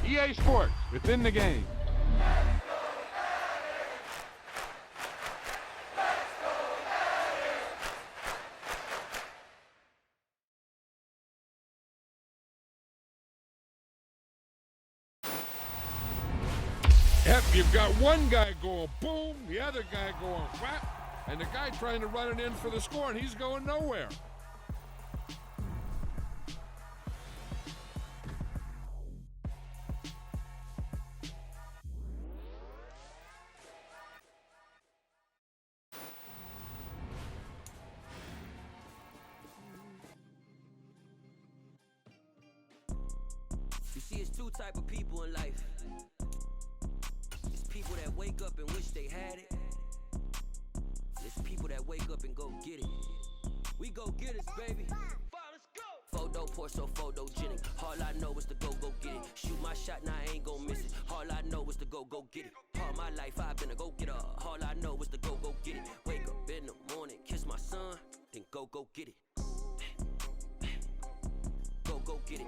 EA Sports, within the game. Yep, you've got one guy going boom, the other guy going whap, and the guy trying to run it in for the score, and he's going nowhere. You see, it's two type of people in life. It's people that wake up and wish they had it. It's people that wake up and go get it. We go get it, baby. Photo poor, so photogenic. All I know is to go get it. Shoot my shot, now I ain't gon' miss it. All I know is to go get it. All my life I've been a go-getter. All I know is to go get it. Wake up in the morning, kiss my son, then go get it. Go get it.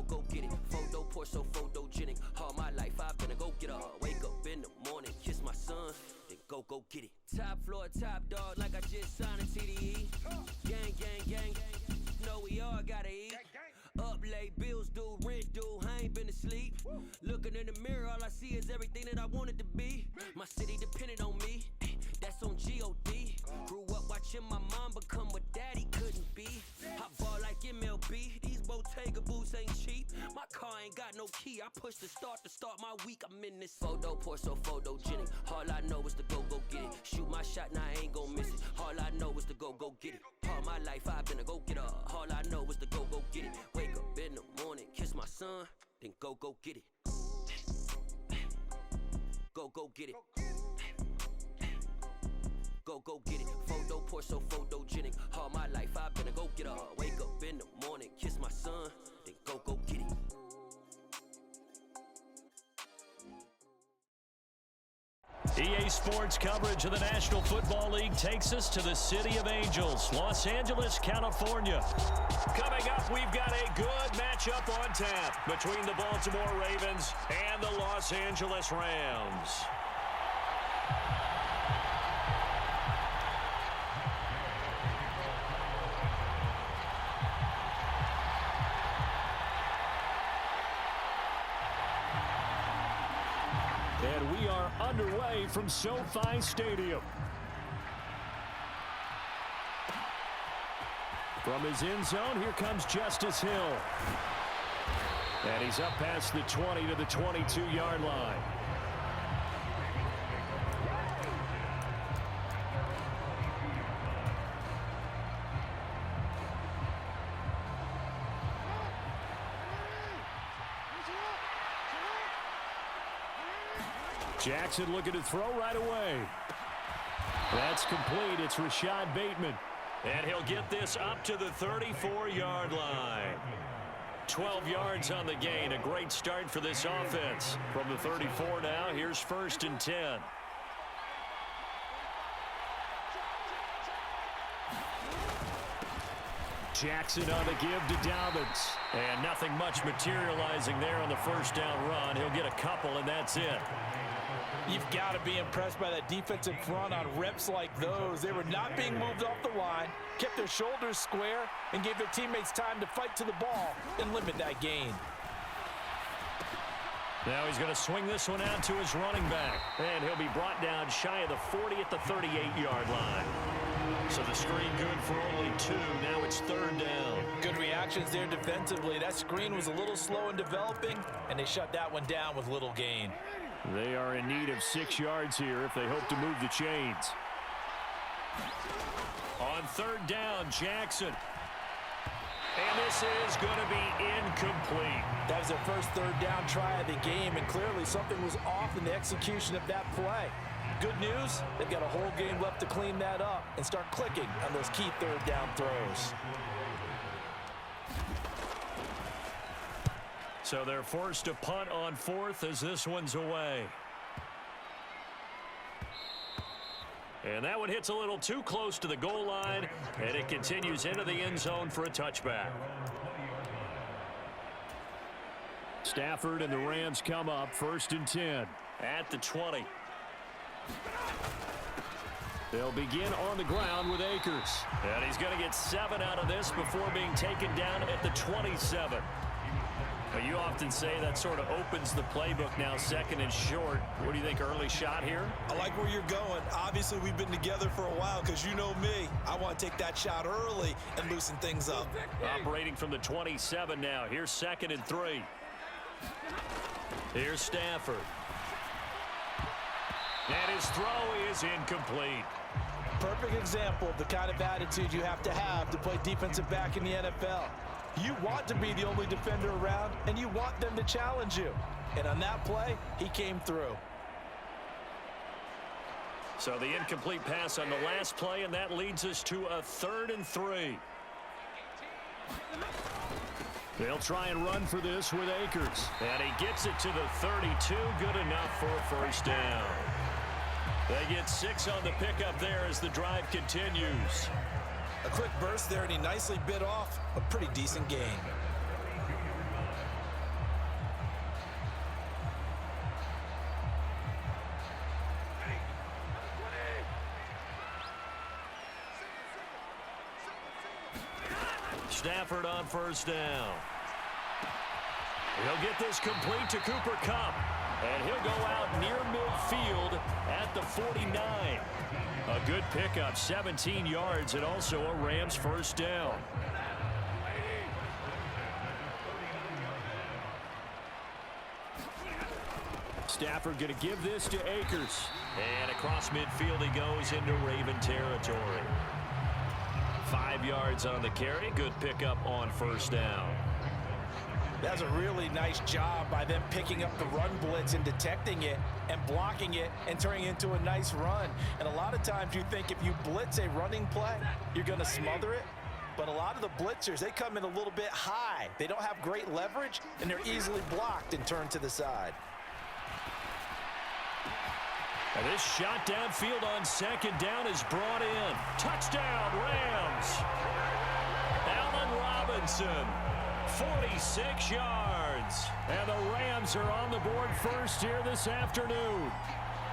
Go get it. Photo poor, so photogenic. All my life I've been a go-getter. Wake up in the morning, kiss my son, then go get it. Top floor, top dog, like I just signed a TDE. Gang, gang, gang, know we all gotta eat. Up late, bills due, rent due, I ain't been asleep. Looking in the mirror, all I see is everything that I wanted to be. My city depended on me, that's on G.O.D. Grew up watching my mom become what daddy couldn't be. I ball like MLB, these Bottega boots ain't cheap. My car ain't got no key, I push the start to start my week. I'm in this photo poor, so photogenic. All I know is to go get it. Shoot my shot, now I ain't gon' miss it. All I know is to go get it. All my life I've been a go-getter. All I know is to go get it. Wake up in the morning, kiss my son, then go get it. Go get it. Go get it. Photo poor, so photogenic. All my life I've been a go-getter. Wake up in the morning, kiss my son, then go get it. EA Sports coverage of the National Football League takes us to the City of Angels, Los Angeles, California. Coming up, we've got a good matchup on tap between the Baltimore Ravens and the Los Angeles Rams. And we are underway from SoFi Stadium. From his end zone, here comes Justice Hill. And he's up past the 20 to the 22-yard line. Jackson looking to throw right away. That's complete. It's Rashad Bateman. And he'll get this up to the 34-yard line. 12 yards on the gain. A great start for this offense. From the 34 now, here's 1st and 10. Jackson on the give to Dobbins. And nothing much materializing there on the first down run. He'll get a couple, and that's it. You've got to be impressed by that defensive front on reps like those. They were not being moved off the line, kept their shoulders square, and gave their teammates time to fight to the ball and limit that gain. Now he's going to swing this one out to his running back. And he'll be brought down shy of the 40 at the 38-yard line. So the screen good for only 2. Now it's 3rd down. Good reactions there defensively. That screen was a little slow in developing, and they shut that one down with little gain. They are in need of 6 yards here if they hope to move the chains. On 3rd down, Jackson. And this is going to be incomplete. That was their first 3rd down try of the game, and clearly something was off in the execution of that play. Good news, they've got a whole game left to clean that up and start clicking on those key 3rd down throws. So they're forced to punt on 4th as this one's away. And that one hits a little too close to the goal line, and it continues into the end zone for a touchback. Stafford and the Rams come up 1st and 10 at the 20. They'll begin on the ground with Akers. And he's going to get 7 out of this before being taken down at the 27. Now, you often say that sort of opens the playbook now, 2nd and short. What do you think, early shot here? I like where you're going. Obviously, we've been together for a while because you know me. I want to take that shot early and loosen things up. Operating from the 27 now. Here's 2nd and 3. Here's Stafford. And his throw is incomplete. Perfect example of the kind of attitude you have to play defensive back in the NFL. You want to be the only defender around, and you want them to challenge you. And on that play, he came through. So the incomplete pass on the last play, and that leads us to a 3rd and 3. They'll try and run for this with Akers. And he gets it to the 32. Good enough for a 1st down. They get 6 on the pickup there as the drive continues. A quick burst there, and he nicely bit off a pretty decent gain. Stafford on 1st down. He'll get this complete to Cooper Kupp. And he'll go out near midfield at the 49. A good pickup, 17 yards, and also a Rams 1st down. Stafford going to give this to Akers. And across midfield he goes into Raven territory. 5 yards on the carry. Good pickup on 1st down. That's a really nice job by them picking up the run blitz and detecting it and blocking it and turning it into a nice run. And a lot of times you think if you blitz a running play, you're going to smother it. But a lot of the blitzers, they come in a little bit high. They don't have great leverage, and they're easily blocked and turned to the side. And this shot downfield on 2nd down is brought in. Touchdown, Rams. Allen Robinson. 46 yards. And the Rams are on the board first here this afternoon.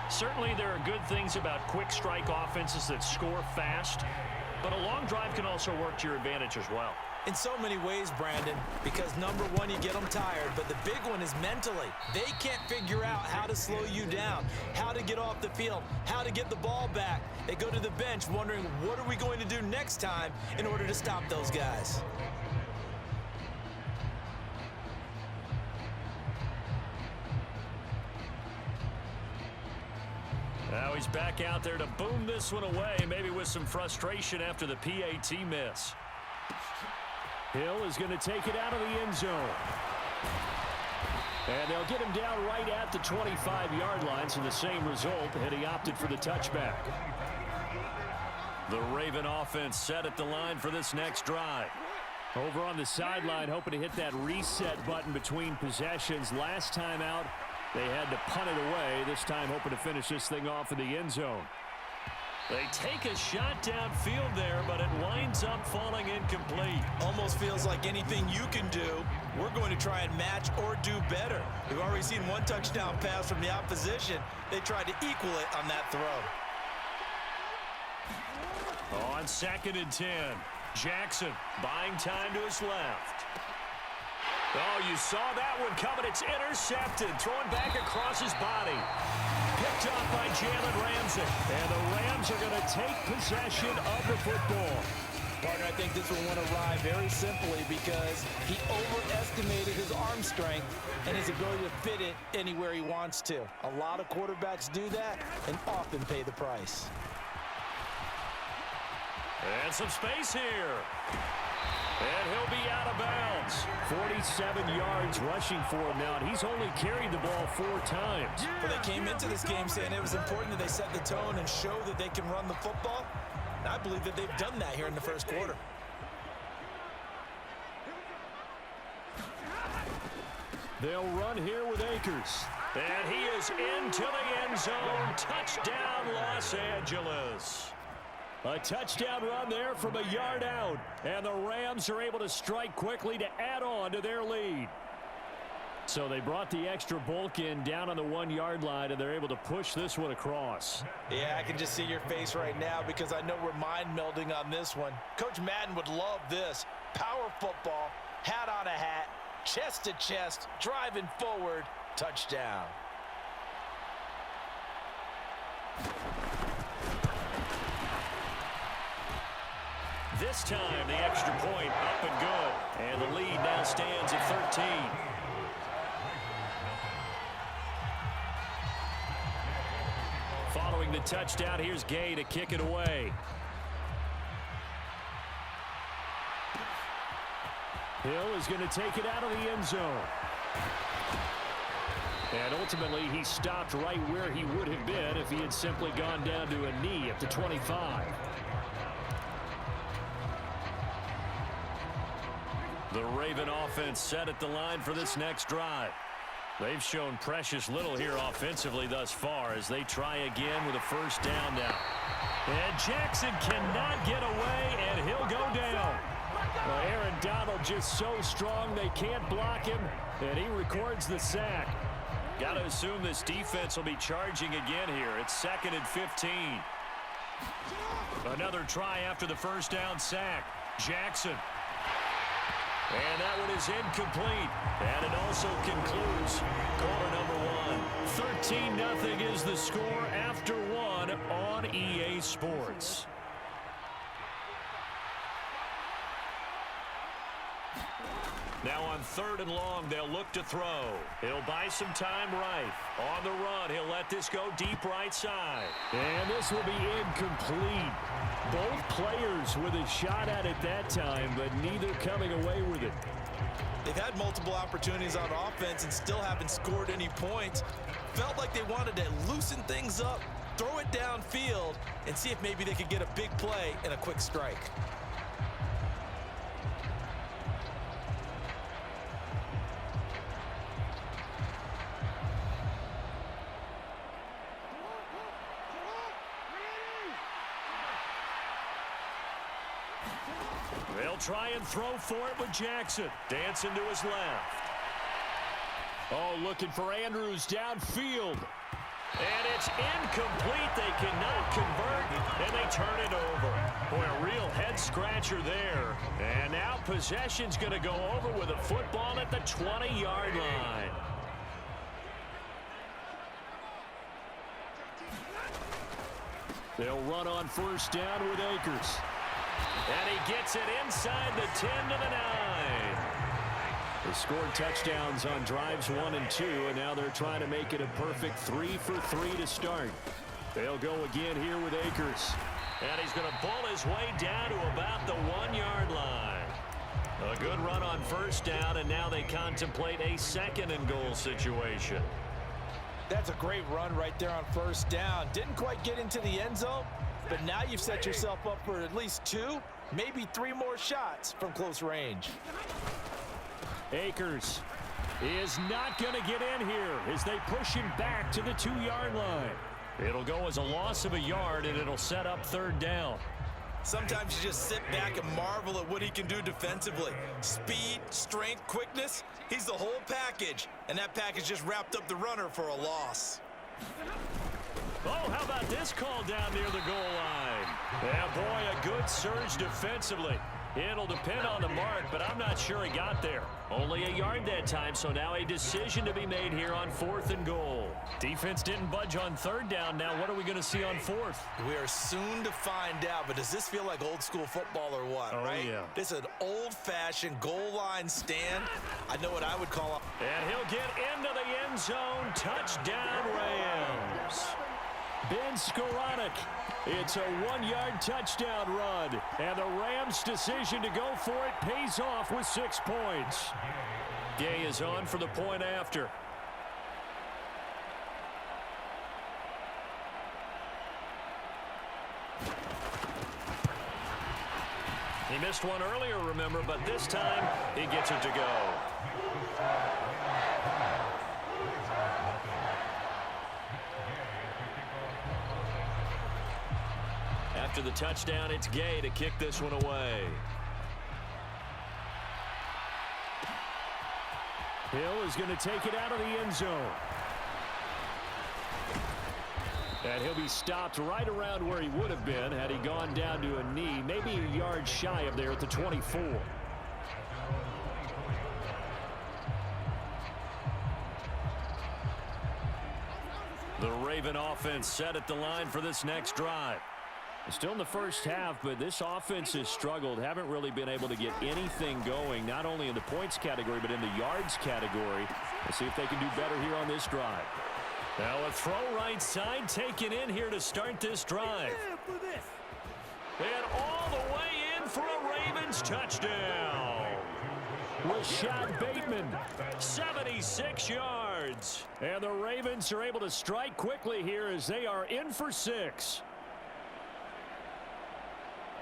Certainly there are good things about quick strike offenses that score fast, but a long drive can also work to your advantage as well. In so many ways, Brandon, because number one, you get them tired, but the big one is mentally. They can't figure out how to slow you down, how to get off the field, how to get the ball back. They go to the bench wondering, what are we going to do next time in order to stop those guys? Now he's back out there to boom this one away, maybe with some frustration after the PAT miss. Hill is going to take it out of the end zone. And they'll get him down right at the 25-yard line, so the same result, and he opted for the touchback. The Raven offense set at the line for this next drive. Over on the sideline, hoping to hit that reset button between possessions. Last time out, they had to punt it away. This time hoping to finish this thing off in the end zone. They take a shot downfield there, but it winds up falling incomplete. Almost feels like anything you can do, we're going to try and match or do better. We've already seen one touchdown pass from the opposition. They tried to equal it on that throw. On 2nd and 10, Jackson buying time to his left. Oh, you saw that one coming. It's intercepted. Thrown back across his body. Picked up by Jalen Ramsey. And the Rams are going to take possession of the football. Partner, I think this one went awry very simply because he overestimated his arm strength and his ability to fit it anywhere he wants to. A lot of quarterbacks do that and often pay the price. And some space here. And he'll be out of bounds. 47 yards rushing for him now. And he's only carried the ball 4 times. Well, they came into this game saying it was important that they set the tone and show that they can run the football. And I believe that they've done that here in the first quarter. They'll run here with Akers. And he is into the end zone. Touchdown, Los Angeles. A touchdown run there from a yard out. And the Rams are able to strike quickly to add on to their lead. So they brought the extra bulk in down on the 1-yard line, and they're able to push this one across. Yeah, I can just see your face right now because I know we're mind melding on this one. Coach Madden would love this. Power football, hat on a hat, chest to chest, driving forward, touchdown. This time, the extra point up and good. And the lead now stands at 13. Following the touchdown, here's Gay to kick it away. Hill is going to take it out of the end zone. And ultimately, he stopped right where he would have been if he had simply gone down to a knee at the 25. The Raven offense set at the line for this next drive. They've shown precious little here offensively thus far as they try again with a first down now. And Jackson cannot get away, and he'll go down. Well, Aaron Donald just so strong they can't block him, and he records the sack. Got to assume this defense will be charging again here. It's 2nd and 15. Another try after the first down sack. Jackson. And that one is incomplete. And it also concludes quarter number 1. 13-0 is the score after 1 on EA Sports. Now on 3rd and long, they'll look to throw. He'll buy some time right. On the run, he'll let this go deep right side. And this will be incomplete. Both players with a shot at it that time, but neither coming away with it. They've had multiple opportunities on offense and still haven't scored any points. Felt like they wanted to loosen things up, throw it downfield, and see if maybe they could get a big play and a quick strike. They'll try and throw for it with Jackson. Dancing to his left. Oh, looking for Andrews downfield. And it's incomplete. They cannot convert, and they turn it over. Boy, a real head-scratcher there. And now possession's going to go over with a football at the 20-yard line. They'll run on first down with Akers. And he gets it inside the 10 to the 9. They scored touchdowns on drives 1 and 2, and now they're trying to make it a perfect 3 for 3 to start. They'll go again here with Akers. And he's going to pull his way down to about the 1-yard line. A good run on first down, and now they contemplate a 2nd and goal situation. That's a great run right there on first down. Didn't quite get into the end zone, but now you've set yourself up for at least 2, maybe 3 more shots from close range. Akers is not going to get in here as they push him back to the 2-yard line. It'll go as a loss of a yard, and it'll set up 3rd down. Sometimes you just sit back and marvel at what he can do defensively. Speed, strength, quickness, he's the whole package. And that package just wrapped up the runner for a loss. Oh, how about this call down near the goal line? Yeah, boy, a good surge defensively. It'll depend on the mark, but I'm not sure he got there. Only a yard that time, so now a decision to be made here on 4th and goal. Defense didn't budge on 3rd down. Now what are we going to see on 4th? We are soon to find out, but does this feel like old school football or what, right? Yeah. This is an old-fashioned goal line stand. I know what I would call it. And he'll get into the end zone. Touchdown, Rams. Ben Skoranek. It's a 1-yard touchdown run, and the Rams' decision to go for it pays off with 6 points. Gay is on for the point after. He missed one earlier, remember, but this time he gets it to go. After the touchdown, it's Gay to kick this one away. Hill is going to take it out of the end zone. And he'll be stopped right around where he would have been had he gone down to a knee, maybe a yard shy of there at the 24. The Raven offense set at the line for this next drive. Still in the first half, but this offense has struggled. Haven't really been able to get anything going, not only in the points category, but in the yards category. Let's see if they can do better here on this drive. Now a throw right side taken in here to start this drive. And all the way in for a Ravens touchdown. Rashad Bateman, 76 yards. And the Ravens are able to strike quickly here as they are in for 6.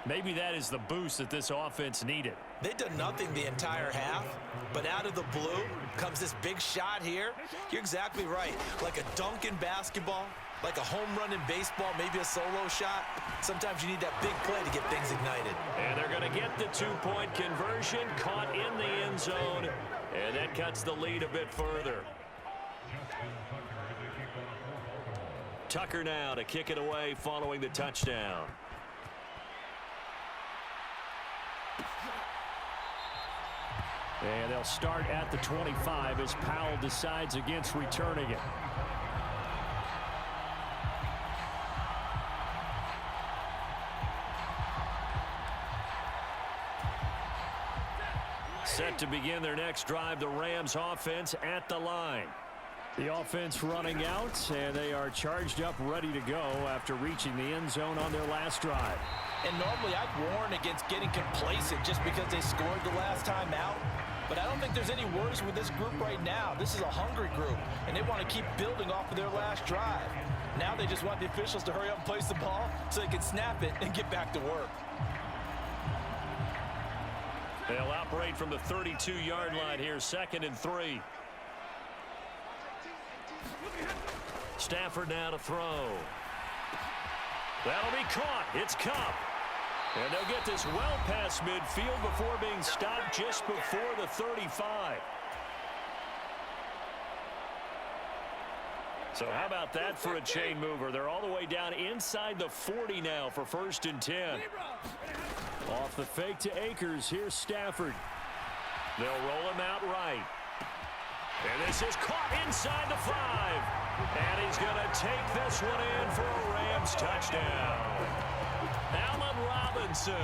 Maybe that is the boost that this offense needed. They've done nothing the entire half, but out of the blue comes this big shot here. You're exactly right. Like a dunk in basketball, like a home run in baseball, maybe a solo shot. Sometimes you need that big play to get things ignited. And they're going to get the 2-point conversion, caught in the end zone, and that cuts the lead a bit further. Tucker now to kick it away following the touchdown. And they'll start at the 25 as Powell decides against returning it. Set to begin their next drive, the Rams offense at the line. The offense running out, and they are charged up, ready to go after reaching the end zone on their last drive. And normally I'd warn against getting complacent just because they scored the last time out. But I don't think there's any worries with this group right now. This is a hungry group, and they want to keep building off of their last drive. Now they just want the officials to hurry up and place the ball so they can snap it and get back to work. They'll operate from the 32-yard line here, 2nd and 3. Stafford now to throw. That'll be caught. It's Kupp. And they'll get this well past midfield before being stopped just before the 35. So how about that for a chain mover? They're all the way down inside the 40 now for 1st and 10. Off the fake to Akers. Here's Stafford. They'll roll him out right. And this is caught inside the 5. And he's going to take this one in for a Rams touchdown. Allen Robinson,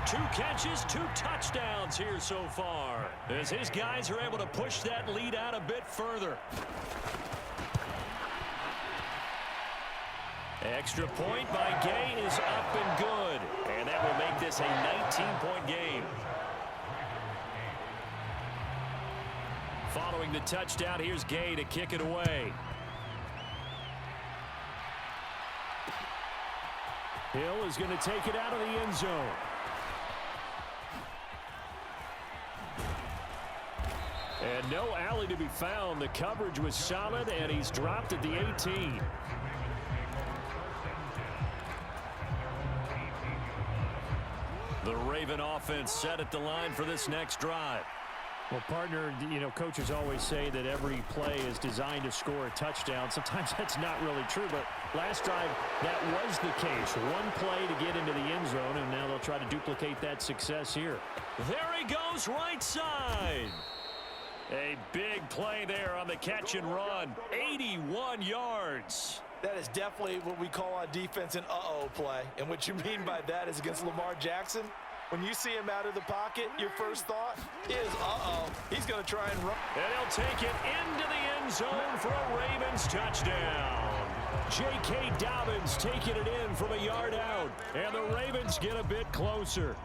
2 catches, 2 touchdowns here so far, as his guys are able to push that lead out a bit further. Extra point by Gay is up and good, and that will make this a 19-point game. Following the touchdown, here's Gay to kick it away. Hill is going to take it out of the end zone. And no alley to be found. The coverage was solid, and he's dropped at the 18. The Raven offense set at the line for this next drive. Well, partner, you know, coaches always say that every play is designed to score a touchdown. Sometimes that's not really true, but last drive, that was the case. One play to get into the end zone, and now they'll try to duplicate that success here. There he goes, right side. A big play there on the catch and run. 81 yards. That is definitely what we call on defense an uh-oh play. And what you mean by that is against Lamar Jackson. When you see him out of the pocket, your first thought is, uh-oh, he's going to try and run. And he'll take it into the end zone for a Ravens touchdown. J.K. Dobbins taking it in from a yard out. And the Ravens get a bit closer.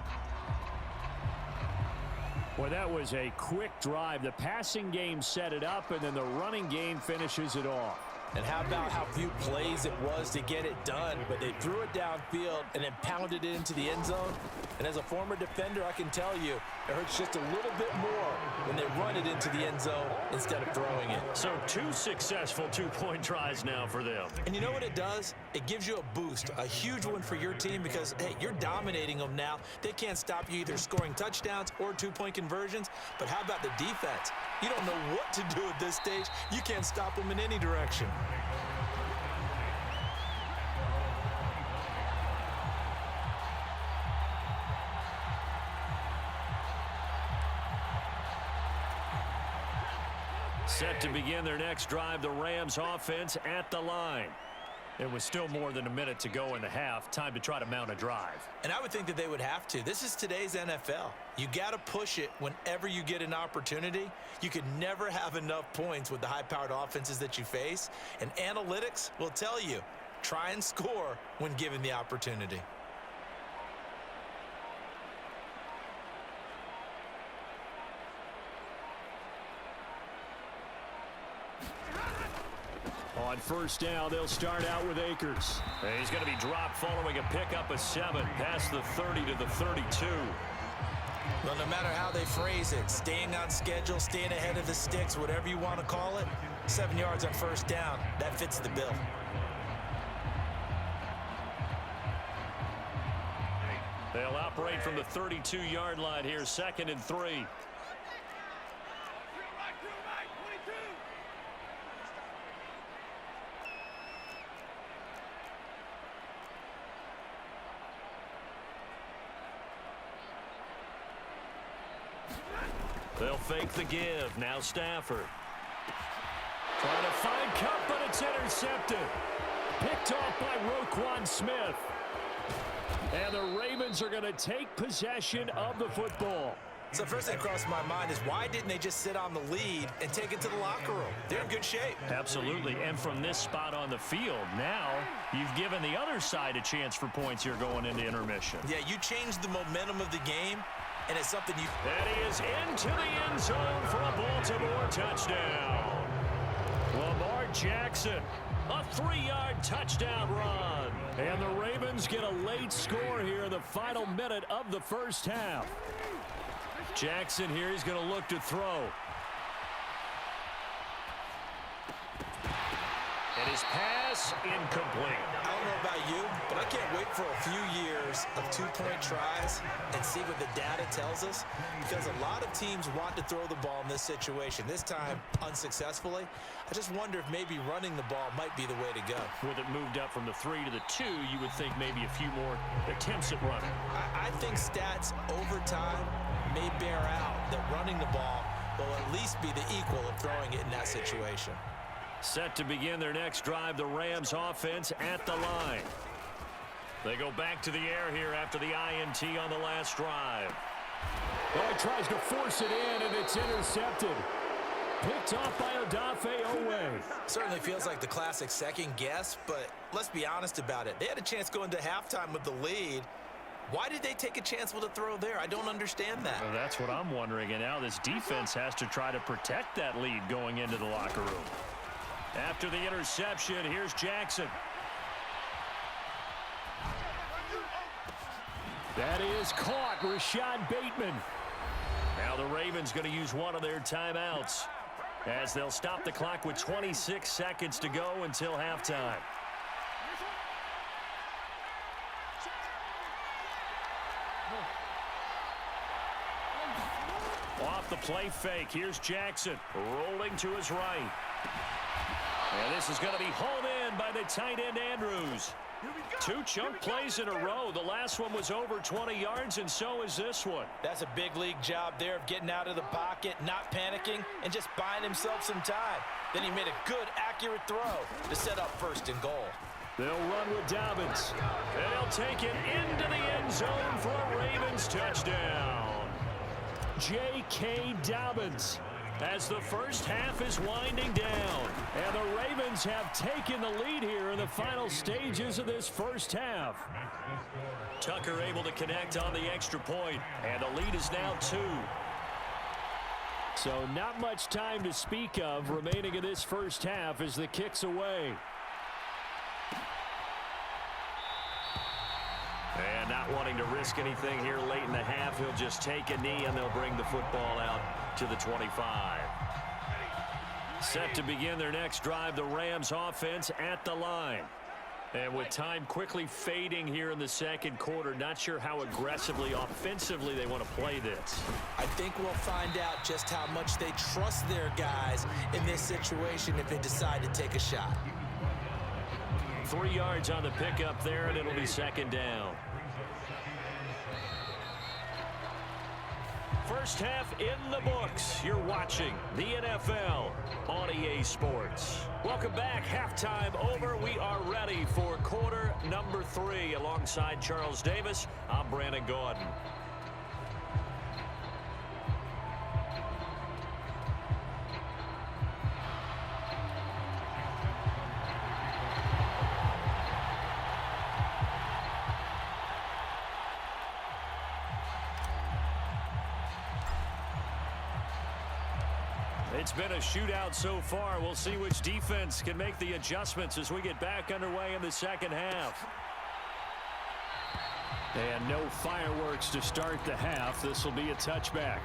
Well, that was a quick drive. The passing game set it up, and then the running game finishes it off. And how about how few plays it was to get it done, but they threw it downfield and then pounded it into the end zone. And as a former defender, I can tell you, it hurts just a little bit more when they run it into the end zone instead of throwing it. So 2 successful two-point tries now for them. And you know what it does? It gives you a boost, a huge one for your team because, hey, you're dominating them now. They can't stop you either scoring touchdowns or two-point conversions. But how about the defense? You don't know what to do at this stage. You can't stop them in any direction. Set to begin their next drive, the Rams offense at the line. It was still more than a minute to go in the half. Time to try to mount a drive. And I would think that they would have to. This is today's NFL. You got to push it whenever you get an opportunity. You could never have enough points with the high-powered offenses that you face. And analytics will tell you, try and score when given the opportunity. On first down, they'll start out with Akers. And he's going to be dropped following a pickup of 7 past the 30 to the 32. Well, no matter how they phrase it, staying on schedule, staying ahead of the sticks, whatever you want to call it, 7 yards on first down, that fits the bill. They'll operate from the 32-yard line here, 2nd and 3. They'll fake the give. Now Stafford. Trying to find Cup, but it's intercepted. Picked off by Roquan Smith. And the Ravens are going to take possession of the football. So first thing that crossed my mind is why didn't they just sit on the lead and take it to the locker room? They're in good shape. Absolutely. And from this spot on the field, now you've given the other side a chance for points here going into intermission. Yeah, you changed the momentum of the game. And it's something you... That is into the end zone for a Baltimore touchdown. Lamar Jackson, a 3-yard touchdown run. And the Ravens get a late score here in the final minute of the first half. Jackson here, he's going to look to throw. And his pass incomplete. I don't know about you, but I can't wait for a few years of two-point tries and see what the data tells us, because a lot of teams want to throw the ball in this situation. This time, unsuccessfully. I just wonder if maybe running the ball might be the way to go. With it moved up from the 3 to the 2, you would think maybe a few more attempts at running. I think stats over time may bear out that running the ball will at least be the equal of throwing it in that situation. Set to begin their next drive, the Rams offense at the line. They go back to the air here after the INT on the last drive. Well, he tries to force it in, and it's intercepted. Picked off by Odafe Owe. Certainly feels like the classic second guess, but let's be honest about it. They had a chance going to halftime with the lead. Why did they take a chance with a throw there? I don't understand that. Well, that's what I'm wondering, and now this defense has to try to protect that lead going into the locker room. After the interception, here's Jackson. That is caught. Rashad Bateman. Now the Ravens going to use one of their timeouts as they'll stop the clock with 26 seconds to go until halftime. Off the play fake. Here's Jackson rolling to his right. And this is going to be hauled in by the tight end Andrews. 2 chunk plays in a row. The last one was over 20 yards, and so is this one. That's a big league job there of getting out of the pocket, not panicking, and just buying himself some time. Then he made a good, accurate throw to set up 1st and goal. They'll run with Dobbins. They'll take it into the end zone for a Ravens touchdown. J.K. Dobbins, as the first half is winding down. And the Ravens have taken the lead here in the final stages of this first half. Tucker able to connect on the extra point, and the lead is now 2. So not much time to speak of remaining in this first half as the kick's away. And not wanting to risk anything here late in the half, he'll just take a knee and they'll bring the football out to the 25. Set to begin their next drive, the Rams offense at the line. And with time quickly fading here in the second quarter, not sure how aggressively, offensively they want to play this. I think we'll find out just how much they trust their guys in this situation if they decide to take a shot. 3 yards on the pickup there, and it'll be second down. First half in the books. You're watching the NFL on EA Sports. Welcome back. Halftime over. We are ready for quarter number 3. Alongside Charles Davis, I'm Brandon Gaudin. It's been a shootout so far. We'll see which defense can make the adjustments as we get back underway in the second half. And no fireworks to start the half. This will be a touchback.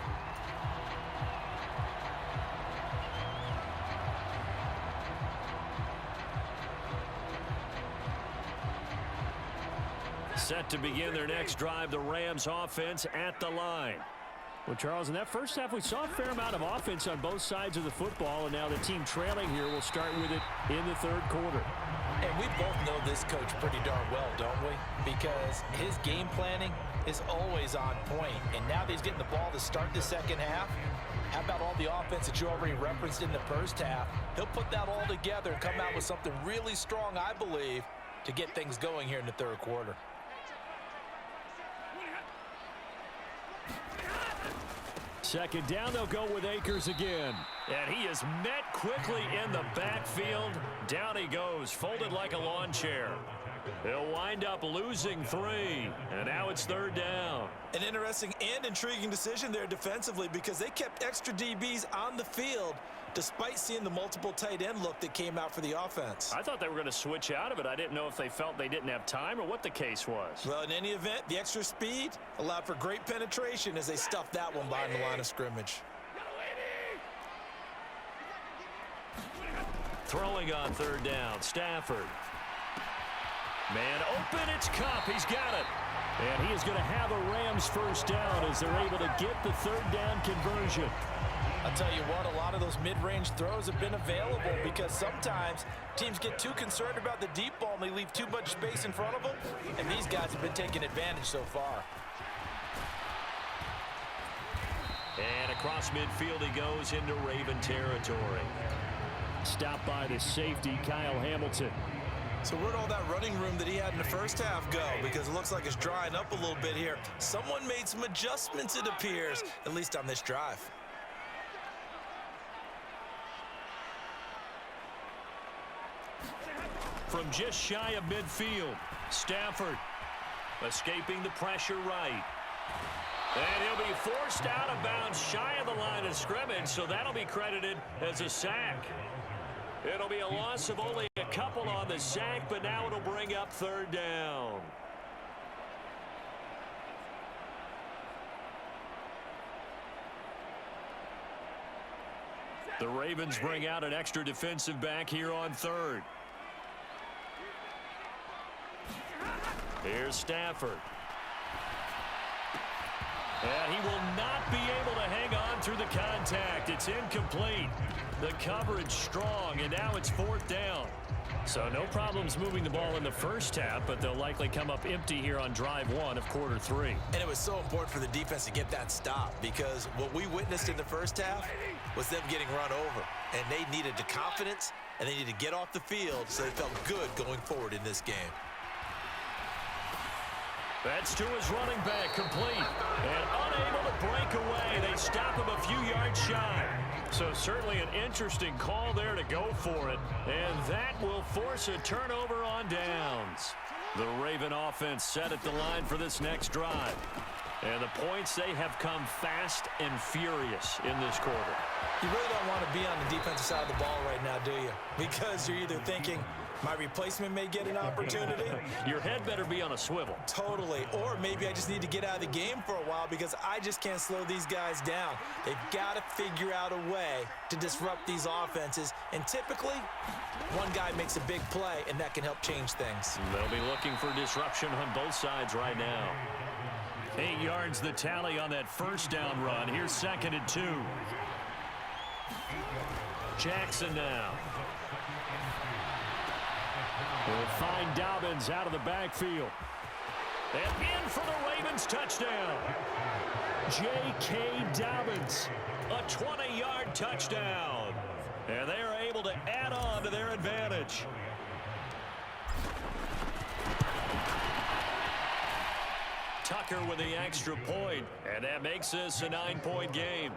Set to begin their next drive, the Rams offense at the line. Well, Charles, in that first half, we saw a fair amount of offense on both sides of the football, and now the team trailing here will start with it in the third quarter. And we both know this coach pretty darn well, don't we? Because his game planning is always on point. And now that he's getting the ball to start the second half, how about all the offense that you already referenced in the first half? He'll put that all together and come out with something really strong, I believe, to get things going here in the third quarter. Second down, they'll go with Akers again. And he is met quickly in the backfield. Down he goes, folded like a lawn chair. He'll wind up losing 3, and now it's third down. An interesting and intriguing decision there defensively because they kept extra DBs on the field despite seeing the multiple tight end look that came out for the offense. I thought they were going to switch out of it. I didn't know if they felt they didn't have time or what the case was. Well, in any event, the extra speed allowed for great penetration as they stuffed that one behind the line of scrimmage. Throwing on third down, Stafford. Man open, it's Cup. He's got it. And he is going to have a Rams first down as they're able to get the third down conversion. I'll tell you what, a lot of those mid-range throws have been available because sometimes teams get too concerned about the deep ball and they leave too much space in front of them, and these guys have been taking advantage so far. And across midfield he goes into Raven territory. Stopped by the safety, Kyle Hamilton. So where'd all that running room that he had in the first half go? Because it looks like it's drying up a little bit here. Someone made some adjustments, it appears, at least on this drive. From just shy of midfield, Stafford escaping the pressure right. And he'll be forced out of bounds shy of the line of scrimmage, so that'll be credited as a sack. It'll be a loss of only a couple on the sack, but now it'll bring up third down. The Ravens bring out an extra defensive back here on third. Here's Stafford. And he will not be able to hang on through the contact. It's incomplete. The coverage strong, and now it's fourth down. So no problems moving the ball in the first half, but they'll likely come up empty here on drive 1 of quarter 3. And it was so important for the defense to get that stop because what we witnessed in the first half was them getting run over. And they needed the confidence, and they needed to get off the field so they felt good going forward in this game. That's to his running back, complete. And unable to break away. They stop him a few yards shy. So certainly an interesting call there to go for it. And that will force a turnover on downs. The Raven offense set at the line for this next drive. And the points, they have come fast and furious in this quarter. You really don't want to be on the defensive side of the ball right now, do you? Because you're either thinking, my replacement may get an opportunity. Your head better be on a swivel. Totally. Or maybe I just need to get out of the game for a while because I just can't slow these guys down. They've got to figure out a way to disrupt these offenses. And typically, one guy makes a big play, and that can help change things. They'll be looking for disruption on both sides right now. 8 yards the tally on that first down run. Here's 2nd and 2. Jackson now. We'll find Dobbins out of the backfield. And in for the Ravens touchdown. J.K. Dobbins, a 20-yard touchdown. And they are able to add on to their advantage. Tucker with the extra point, and that makes this a 9-point game.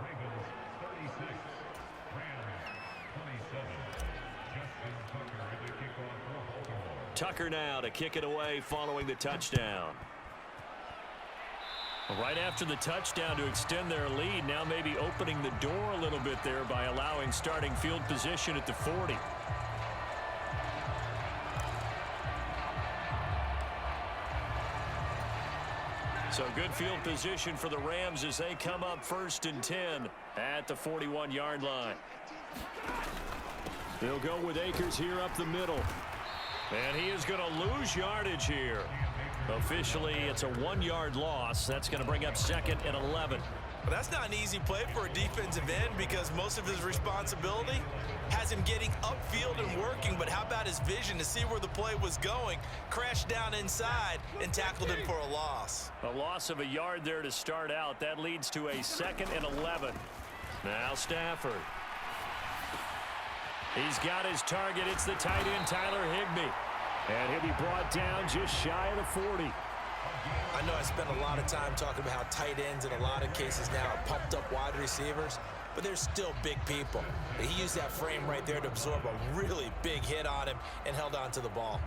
Tucker now to kick it away following the touchdown. Right after the touchdown to extend their lead, now maybe opening the door a little bit there by allowing starting field position at the 40. So good field position for the Rams as they come up 1st and 10 at the 41-yard line. They'll go with Akers here up the middle. And he is going to lose yardage here. Officially, it's a 1-yard loss. That's going to bring up 2nd and 11. But that's not an easy play for a defensive end because most of his responsibility has him getting upfield and working. But how about his vision to see where the play was going, crashed down inside, and tackled him for a loss. A loss of a yard there to start out. That leads to a 2nd and 11. Now Stafford. He's got his target. It's the tight end, Tyler Higbee. And he'll be brought down just shy of the 40. I know I spent a lot of time talking about how tight ends in a lot of cases now are pumped up wide receivers, but they're still big people. He used that frame right there to absorb a really big hit on him and held on to the ball.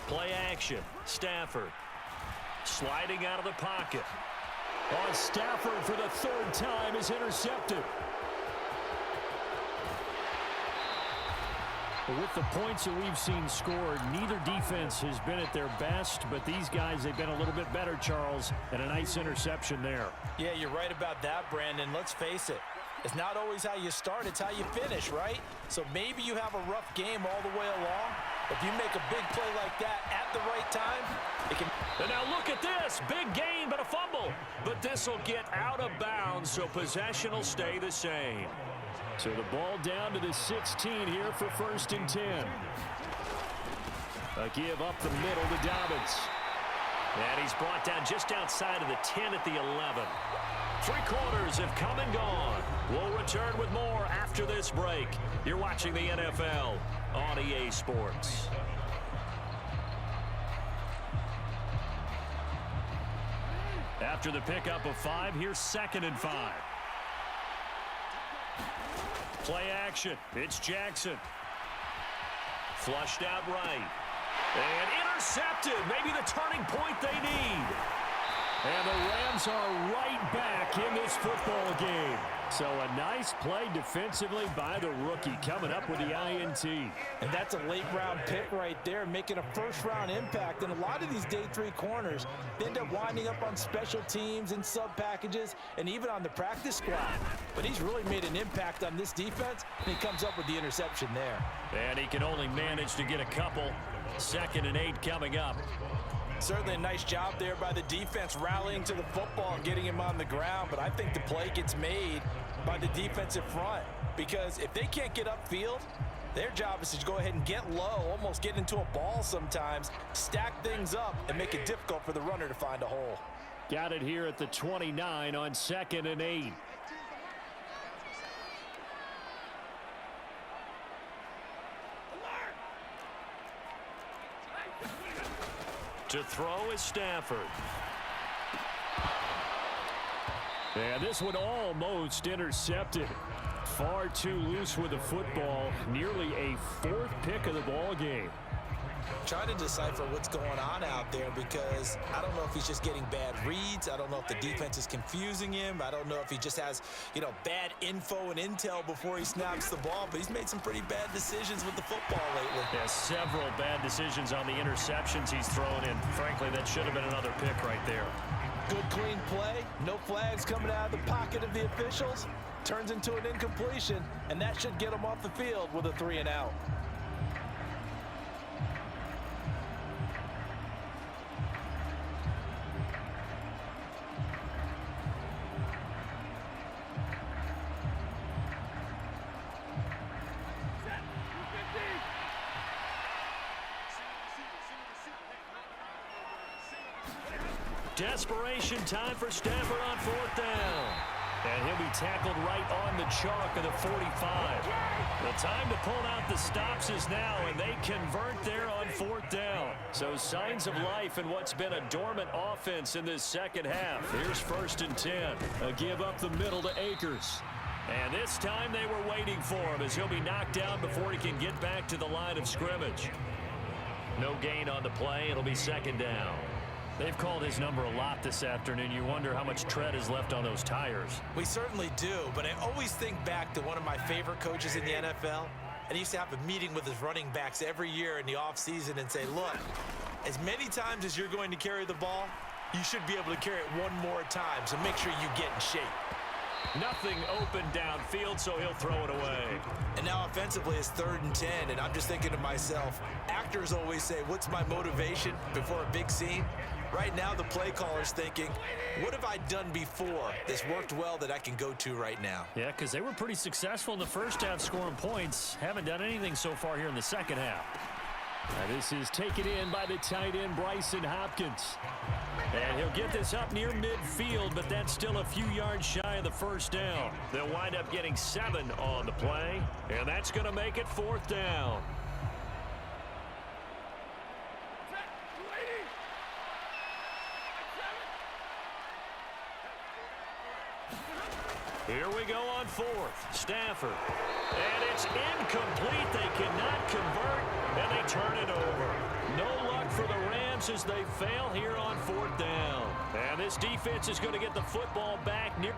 Play action. Stafford sliding out of the pocket. On Stafford for the 3rd time is intercepted. With the points that we've seen scored, neither defense has been at their best, but these guys, they've been a little bit better, Charles, and a nice interception there. Yeah, you're right about that, Brandon. Let's face it. It's not always how you start, it's how you finish, right? So maybe you have a rough game all the way along. If you make a big play like that at the right time, it can... And now look at this. Big gain, but a fumble. But this will get out of bounds, so possession will stay the same. So the ball down to the 16 here for 1st and 10. A give up the middle to Dobbins. And he's brought down just outside of the 10 at the 11. 3 quarters have come and gone. We'll return with more after this break. You're watching the NFL on EA Sports. After the pickup of 5, here's 2nd and 5. Play action. It's Jackson. Flushed out right. And intercepted. Maybe the turning point they need. And the Rams are right back in this football game. So a nice play defensively by the rookie, coming up with the INT. And that's a late-round pick right there, making a first-round impact. And a lot of these day 3 corners end up winding up on special teams and sub-packages and even on the practice squad. But he's really made an impact on this defense, and he comes up with the interception there. And he can only manage to get a couple. 2nd and 8 coming up. Certainly a nice job there by the defense rallying to the football and getting him on the ground. But I think the play gets made by the defensive front because if they can't get upfield, their job is to go ahead and get low, almost get into a ball sometimes, stack things up, and make it difficult for the runner to find a hole. Got it here at the 29 on 2nd and 8. To throw is Stafford. And this one almost intercepted. Far too loose with the football. Nearly a fourth pick of the ball game. Trying to decipher what's going on out there because I don't know if he's just getting bad reads. I don't know if the defense is confusing him. I don't know if he just has, bad info and intel before he snaps the ball. But he's made some pretty bad decisions with the football lately. Yeah, several bad decisions on the interceptions he's thrown in. Frankly, that should have been another pick right there. Good, clean play. No flags coming out of the pocket of the officials. Turns into an incompletion, and that should get him off the field with a 3-and-out. Desperation time for Stafford on 4th down. And he'll be tackled right on the chalk of the 45. The time to pull out the stops is now, and they convert there on 4th down. So signs of life in what's been a dormant offense in this second half. Here's 1st and 10. A give up the middle to Akers. And this time they were waiting for him as he'll be knocked down before he can get back to the line of scrimmage. No gain on the play. It'll be 2nd down. They've called his number a lot this afternoon. You wonder how much tread is left on those tires. We certainly do, but I always think back to one of my favorite coaches in the NFL. And he used to have a meeting with his running backs every year in the offseason and say, look, as many times as you're going to carry the ball, you should be able to carry it one more time, so make sure you get in shape. Nothing open downfield, so he'll throw it away. And now offensively it's 3rd and 10, and I'm just thinking to myself, actors always say, what's my motivation before a big scene? Right now the play caller's thinking, what have I done before that's worked well that I can go to right now? Yeah, because they were pretty successful in the first half scoring points. Haven't done anything so far here in the second half. Now this is taken in by the tight end, Bryson Hopkins. And he'll get this up near midfield, but that's still a few yards shy of the 1st down. They'll wind up getting 7 on the play, and that's going to make it 4th down. Here we go on 4th. Stafford. And it's incomplete. They cannot convert, and they turn it over. No luck for the Rams as they fail here on 4th down. And this defense is going to get the football back near...